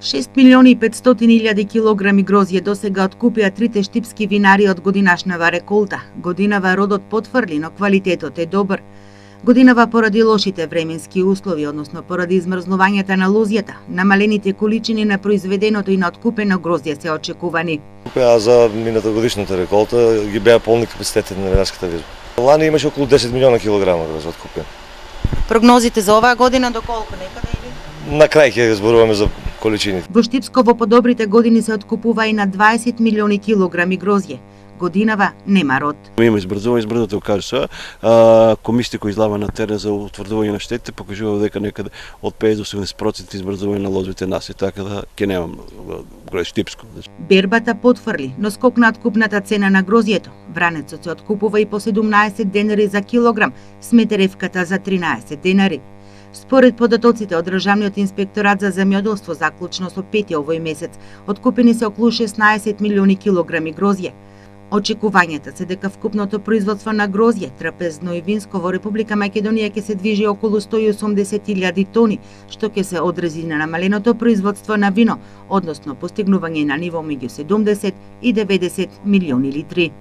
6.500.000 килограми грозје досега откупија трите штипски винари од годинашнава реколта. Годинава родот потврли, но квалитетот е добар. Годинава поради лошите временски услови, односно поради измрзнувањето на лозјата, намалените количини на произведеното и на откупено гроздје се очекувани. За мината годишната реколта ги беа полни капацитетите на винарската визба. Лани имаше околу 10 милиона килограма грозје откупено. Прогнозите за оваа година доколку некаде или? На крај ќе зборуваме за количините. Во Штипско во подобрите години се откупува и на 20 милиони килограми гроздје. Годинава нема род. Има избрзување да кажа се. Комисиите кои излага на терен за утврдување на штетите покажува дека некаде од 50 до 70% избрзување на лозовите наси, така да ќе немам Штипско. Бербата потврли, но скок на откупната цена на гроздјето. Вранецот се откупува и по 17 денари за килограм, Сметеревката за 13 денари. Според податоците од Државниот инспекторат за земјоделство заклучно со 5 овој месец, откупени се околу 16 милиони килограми гроздје. Очекувањата се дека вкупното производство на гроздје, трапезно и винско во Република Македонија ќе се движи околу 180.000 тони, што ќе се одрази на намаленото производство на вино, односно постигнување на ниво меѓу 70 и 90 милиони литри.